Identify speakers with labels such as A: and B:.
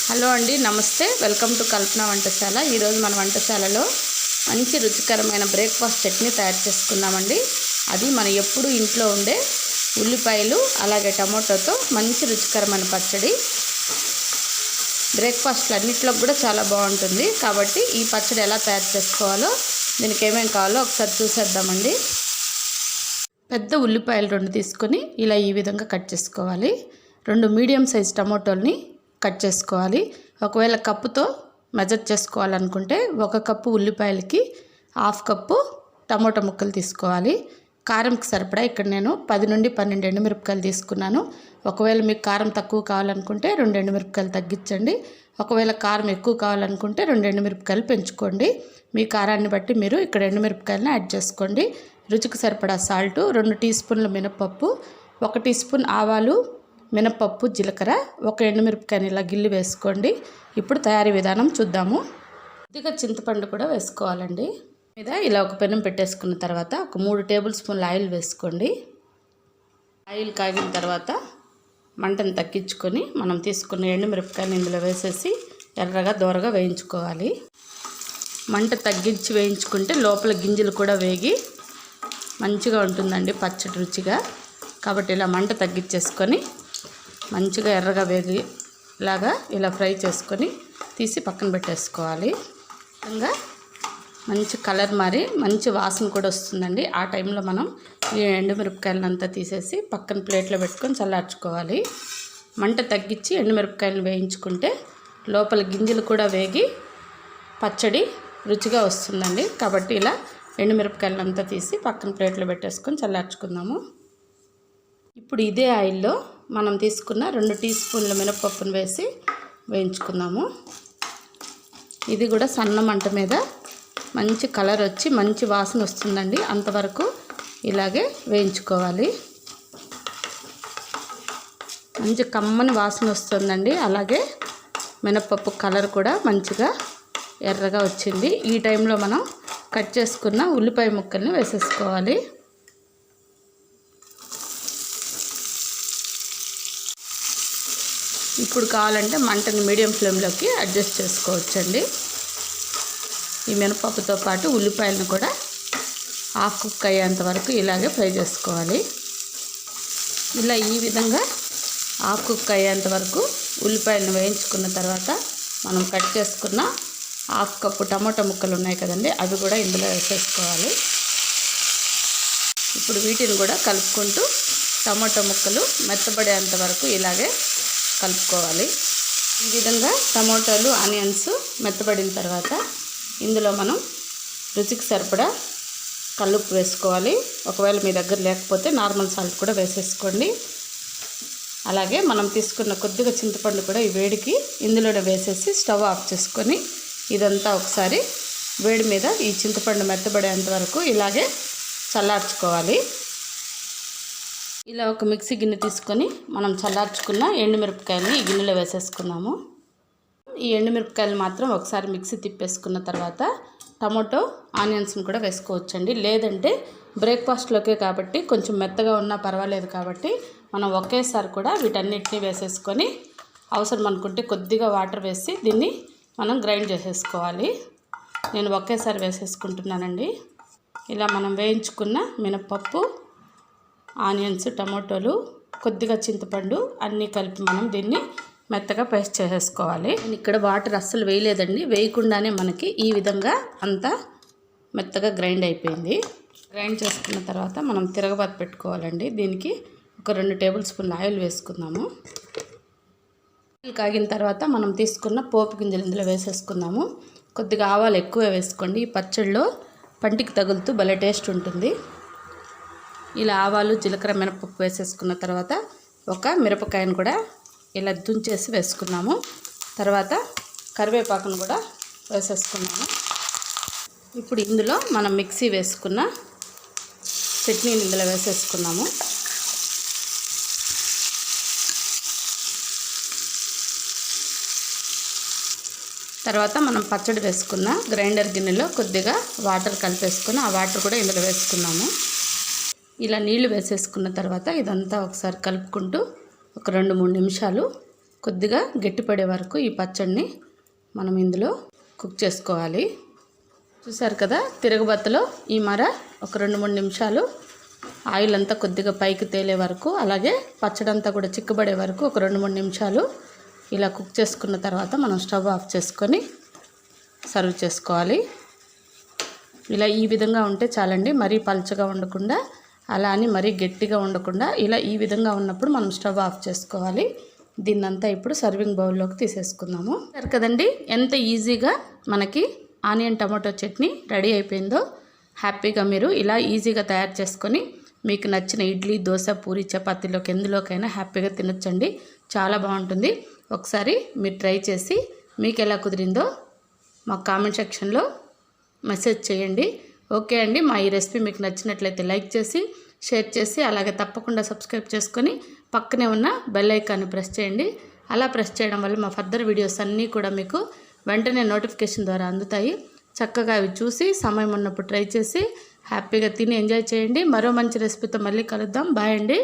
A: Hello అండి, నమస్తే. Welcome to కల్పన వంటశాల. ఈరోజు మన వంటశాలలో మంచి రుచికరమైన బ్రేక్ఫాస్ట్ చట్నీ తయారు చేసుకున్నామండి. అది మన ఎప్పుడు ఇంట్లో ఉండే ఉల్లిపాయలు అలాగే టమోటాతో మంచి రుచికరమైన పచ్చడి. బ్రేక్ఫాస్ట్లు అన్నింటిలో కూడా చాలా బాగుంటుంది. కాబట్టి ఈ పచ్చడి ఎలా తయారు చేసుకోవాలో, దీనికి ఏమేమి కావాలో ఒకసారి చూసేద్దామండి. పెద్ద ఉల్లిపాయలు 2 తీసుకొని ఇలా ఈ విధంగా కట్ చేసుకోవాలి. 2 మీడియం సైజ్ టమోటాలని కట్ చేసుకోవాలి. ఒకవేళ కప్పుతో మెజర్ చేసుకోవాలనుకుంటే 1 కప్పు ఉల్లిపాయలకి 1/2 కప్పు టమోటా ముక్కలు తీసుకోవాలి. కారంకి సరిపడా ఇక్కడ నేను 10 నుండి 12 ఎండుమిరపకాయలు తీసుకున్నాను. ఒకవేళ మీకు కారం తక్కువ కావాలనుకుంటే 2 ఎండుమిరపకాయలు తగ్గించండి. ఒకవేళ కారం ఎక్కువ కావాలనుకుంటే 2 ఎండుమిరపకాయలు పెంచుకోండి. మీ కారాన్ని బట్టి మీరు ఇక్కడ ఎండుమిరపకాయలను యాడ్ చేసుకోండి. రుచికి సరిపడా సాల్టు, 2 టీ స్పూన్ల మినపప్పు, 1 టీ స్పూన్ ఆవాలు, మినపప్పు, జీలకర్ర, 1 ఎండుమిరపకాయని ఇలా గిల్లి వేసుకోండి. ఇప్పుడు తయారీ విధానం చూద్దాము. కొద్దిగా చింతపండు కూడా వేసుకోవాలండి. మీద ఇలా ఒక పెనం పెట్టేసుకున్న తర్వాత ఒక 3 టేబుల్ స్పూన్ల ఆయిల్ వేసుకోండి. ఆయిల్ కాగిన తర్వాత మంటను తగ్గించుకొని మనం తీసుకున్న ఎండుమిరపకాయలు ఇందులో వేసేసి ఎర్రగా దోరగా వేయించుకోవాలి. మంట తగ్గించి వేయించుకుంటే లోపల గింజలు కూడా వేగి మంచిగా ఉంటుందండి పచ్చడి రుచిగా. కాబట్టి ఇలా మంట తగ్గించేసుకొని మంచిగా ఎర్రగా వేగిలాగా ఇలా ఫ్రై చేసుకొని తీసి పక్కన పెట్టేసుకోవాలి. ఇంకా మంచి కలర్ మారి మంచి వాసన కూడా వస్తుందండి. ఆ టైంలో మనం ఈ ఎండుమిరపకాయలంతా తీసేసి పక్కన ప్లేట్లో పెట్టుకొని చల్లార్చుకోవాలి. మంట తగ్గించి ఎండుమిరపకాయలను వేయించుకుంటే లోపల గింజలు కూడా వేగి పచ్చడి రుచిగా వస్తుందండి. కాబట్టి ఇలా ఎండుమిరపకాయలంతా తీసి పక్కన ప్లేట్లో పెట్టేసుకొని చల్లార్చుకుందాము. ఇప్పుడు ఇదే ఆయిల్లో మనం తీసుకున్న 2 టీ స్పూన్ల మినపప్పును వేసి వేయించుకుందాము. ఇది కూడా సన్న మంట మీద మంచి కలర్ వచ్చి మంచి వాసన వస్తుందండి. అంతవరకు ఇలాగే వేయించుకోవాలి. మంచి కమ్మని వాసన వస్తుందండి. అలాగే మినపప్పు కలర్ కూడా మంచిగా ఎర్రగా వచ్చింది. ఈ టైంలో మనం కట్ చేసుకున్న ఉల్లిపాయ ముక్కల్ని వేసేసుకోవాలి. ఇప్పుడు కావాలంటే మంటని మీడియం ఫ్లేమ్లోకి అడ్జస్ట్ చేసుకోవచ్చండి. ఈ మినపప్పుతో పాటు ఉల్లిపాయలను కూడా హాఫ్ కుక్ అయ్యేంత వరకు ఇలాగే ఫ్రై చేసుకోవాలి. ఇలా ఈ విధంగా హాఫ్ కుక్ అయ్యేంత వరకు ఉల్లిపాయలను వేయించుకున్న తర్వాత మనం కట్ చేసుకున్న 1/2 కప్పు టమోటా ముక్కలు ఉన్నాయి కదండి, అవి కూడా ఇందులో వేసేసుకోవాలి. ఇప్పుడు వీటిని కూడా కలుపుకుంటూ టమోటా ముక్కలు మెత్తబడేంత వరకు ఇలాగే కలుపుకోవాలి. ఈ విధంగా టమోటాలు, ఆనియన్స్ మెత్తబడిన తర్వాత ఇందులో మనం రుచికి సరిపడా కల్లుప్పు వేసుకోవాలి. ఒకవేళ మీ దగ్గర లేకపోతే నార్మల్ సాల్ట్ కూడా వేసేసుకోండి. అలాగే మనం తీసుకున్న కొద్దిగా చింతపండు కూడా ఈ వేడికి ఇందులోనే వేసేసి స్టవ్ ఆఫ్ చేసుకొని ఇదంతా ఒకసారి వేడి మీద ఈ చింతపండు మెత్తబడేంత వరకు ఇలాగే చల్లార్చుకోవాలి. ఇలా ఒక మిక్సీ గిన్నె తీసుకొని మనం చల్లార్చుకున్న ఎండుమిరపకాయలని ఈ గిన్నెలో వేసేసుకున్నాము. ఈ ఎండుమిరపకాయలు మాత్రం ఒకసారి మిక్సీ తిప్పేసుకున్న తర్వాత టమోటో, ఆనియన్స్ని కూడా వేసుకోవచ్చండి. లేదంటే బ్రేక్ఫాస్ట్లోకే కాబట్టి కొంచెం మెత్తగా ఉన్నా పర్వాలేదు. కాబట్టి మనం ఒకేసారి కూడా వీటన్నిటిని వేసేసుకొని అవసరం అనుకుంటే కొద్దిగా వాటర్ వేసి దీన్ని మనం గ్రైండ్ చేసేసుకోవాలి. నేను ఒకేసారి వేసేసుకుంటున్నానండి. ఇలా మనం వేయించుకున్న మినపప్పు, ఆనియన్స్, టమోటాలు, కొద్దిగా చింతపండు అన్నీ కలిపి మనం దీన్ని మెత్తగా పేస్ట్ చేసేసుకోవాలి. నేను ఇక్కడ వాటర్ అస్సలు వేయలేదండి. వేయకుండానే మనకి ఈ విధంగా అంతా మెత్తగా గ్రైండ్ అయిపోయింది. గ్రైండ్ చేసుకున్న తర్వాత మనం తిరగబాత పెట్టుకోవాలండి. దీనికి ఒక 2 టేబుల్ స్పూన్ల ఆయిల్ వేసుకుందాము. ఆయిల్ కాగిన తర్వాత మనం తీసుకున్న పోపు గింజలు ఇందులో వేసేసుకుందాము. కొద్దిగా ఆవాలు ఎక్కువ వేసుకోండి. ఈ పచ్చడిలో పంటికి తగులుతూ భలే టేస్ట్ ఉంటుంది. ఇలా ఆవాలు, జీలకర్ర, మినపప్పు వేసేసుకున్న తర్వాత ఒక మిరపకాయను కూడా ఇలా తుంచేసి వేసుకున్నాము. తర్వాత కరివేపాకును కూడా వేసేసుకున్నాము. ఇప్పుడు ఇందులో మనం మిక్సీ వేసుకున్న చట్నీని ఇందులో వేసేసుకున్నాము. తర్వాత మనం పచ్చడి వేసుకున్న గ్రైండర్ గిన్నెలో కొద్దిగా వాటర్ కలిపేసుకుని ఆ వాటర్ కూడా ఇందులో వేసుకున్నాము. ఇలా నీళ్లు వేసేసుకున్న తర్వాత ఇదంతా ఒకసారి కలుపుకుంటూ ఒక 2-3 నిమిషాలు కొద్దిగా గట్టిపడే వరకు ఈ పచ్చడిని మనం ఇందులో కుక్ చేసుకోవాలి. చూసారు కదా, తిరగబత్తలో ఈ మర ఒక 2-3 నిమిషాలు ఆయిల్ అంతా కొద్దిగా పైకి తేలే వరకు, అలాగే పచ్చడి అంతా కూడా చిక్కబడే వరకు ఒక 2-3 నిమిషాలు ఇలా కుక్ చేసుకున్న తర్వాత మనం స్టవ్ ఆఫ్ చేసుకొని సర్వ్ చేసుకోవాలి. ఇలా ఈ విధంగా ఉంటే చాలండి. మరీ పల్చగా ఉండకుండా, అలా అని మరీ గట్టిగా ఉండకుండా, ఇలా ఈ విధంగా ఉన్నప్పుడు మనం స్టవ్ ఆఫ్ చేసుకోవాలి. దీన్నంతా ఇప్పుడు సర్వింగ్ బౌల్లోకి తీసేసుకుందాము. సరే కదండి, ఎంత ఈజీగా మనకి ఆనియన్ టమాటో చట్నీ రెడీ అయిపోయిందో. హ్యాపీగా మీరు ఇలా ఈజీగా తయారు చేసుకొని మీకు నచ్చిన ఇడ్లీ, దోశ, పూరి, చపాతీలోకి ఎందులోకైనా హ్యాపీగా తినొచ్చండి. చాలా బాగుంటుంది. ఒకసారి మీరు ట్రై చేసి మీకు ఎలా కుదిరిందో మా కామెంట్ సెక్షన్లో మెసేజ్ చేయండి. ఓకే అండి, మా ఈ రెసిపీ మీకు నచ్చినట్లయితే లైక్ చేసి, షేర్ చేసి, అలాగే తప్పకుండా సబ్స్క్రైబ్ చేసుకొని పక్కనే ఉన్న బెల్ ఐకాన్ని ప్రెస్ చేయండి. అలా ప్రెస్ చేయడం వల్ల మా ఫర్దర్ వీడియోస్ అన్నీ కూడా మీకు వెంటనే నోటిఫికేషన్ ద్వారా అందుతాయి. చక్కగా అవి చూసి సమయం ఉన్నప్పుడు ట్రై చేసి హ్యాపీగా తిని ఎంజాయ్ చేయండి. మరో మంచి రెసిపీతో మళ్ళీ కలుద్దాం. బాయ్ అండి.